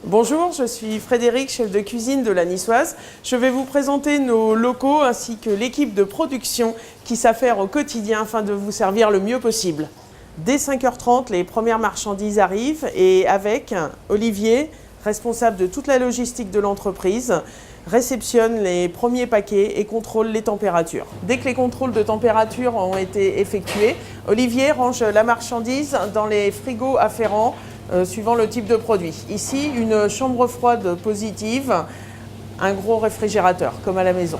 Bonjour, je suis Frédéric, chef de cuisine de la Niçoise. Je vais vous présenter nos locaux ainsi que l'équipe de production qui s'affaire au quotidien afin de vous servir le mieux possible. Dès 5h30, les premières marchandises arrivent et avec Olivier, responsable de toute la logistique de l'entreprise, réceptionne les premiers paquets et contrôle les températures. Dès que les contrôles de température ont été effectués, Olivier range la marchandise dans les frigos afférents suivant le type de produit. Ici, une chambre froide positive, un gros réfrigérateur, comme à la maison.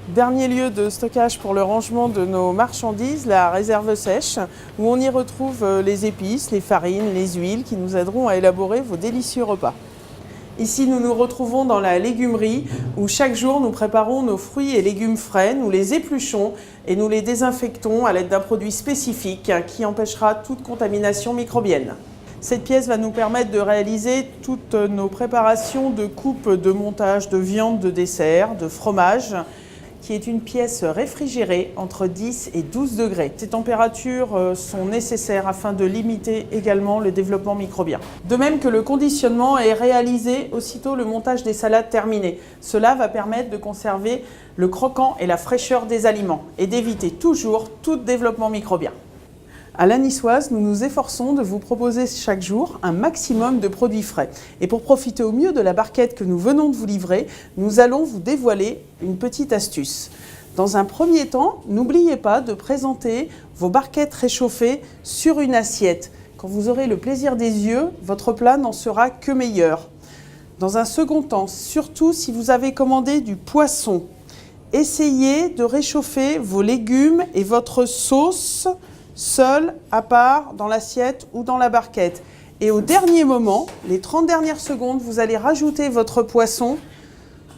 Dernier lieu de stockage pour le rangement de nos marchandises, la réserve sèche, où on y retrouve les épices, les farines, les huiles qui nous aideront à élaborer vos délicieux repas. Ici, nous nous retrouvons dans la légumerie, où chaque jour nous préparons nos fruits et légumes frais, nous les épluchons et nous les désinfectons à l'aide d'un produit spécifique qui empêchera toute contamination microbienne. Cette pièce va nous permettre de réaliser toutes nos préparations de coupe, de montage, de viande, de dessert, de fromage, qui est une pièce réfrigérée entre 10 et 12 degrés. Ces températures sont nécessaires afin de limiter également le développement microbien. De même que le conditionnement est réalisé aussitôt le montage des salades terminées. Cela va permettre de conserver le croquant et la fraîcheur des aliments et d'éviter toujours tout développement microbien. À la Niçoise, nous nous efforçons de vous proposer chaque jour un maximum de produits frais. Et pour profiter au mieux de la barquette que nous venons de vous livrer, nous allons vous dévoiler une petite astuce. Dans un premier temps, n'oubliez pas de présenter vos barquettes réchauffées sur une assiette. Quand vous aurez le plaisir des yeux, votre plat n'en sera que meilleur. Dans un second temps, surtout si vous avez commandé du poisson, essayez de réchauffer vos légumes et votre sauce seul, à part, dans l'assiette ou dans la barquette. Et au dernier moment, les 30 dernières secondes, vous allez rajouter votre poisson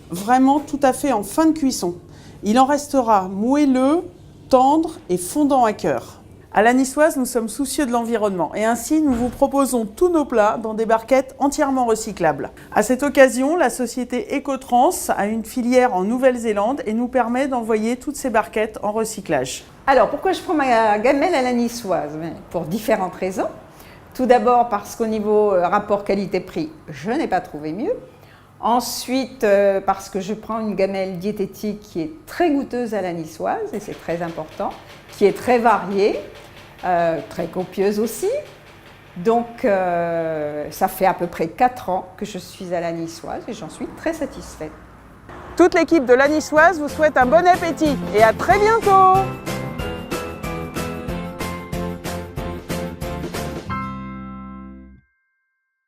vraiment tout à fait en fin de cuisson. Il en restera moelleux, tendre et fondant à cœur. À la Niçoise, nous sommes soucieux de l'environnement et ainsi nous vous proposons tous nos plats dans des barquettes entièrement recyclables. À cette occasion, la société Ecotrans a une filière en Nouvelle-Zélande et nous permet d'envoyer toutes ces barquettes en recyclage. Alors, pourquoi je prends ma gamelle à la Niçoise? Pour différentes raisons. Tout d'abord parce qu'au niveau rapport qualité-prix, je n'ai pas trouvé mieux. Ensuite, parce que je prends une gamelle diététique qui est très goûteuse à la Niçoise, et c'est très important, qui est très variée, très copieuse aussi. Donc, ça fait à peu près 4 ans que je suis à la Niçoise et j'en suis très satisfaite. Toute l'équipe de la Niçoise vous souhaite un bon appétit et à très bientôt!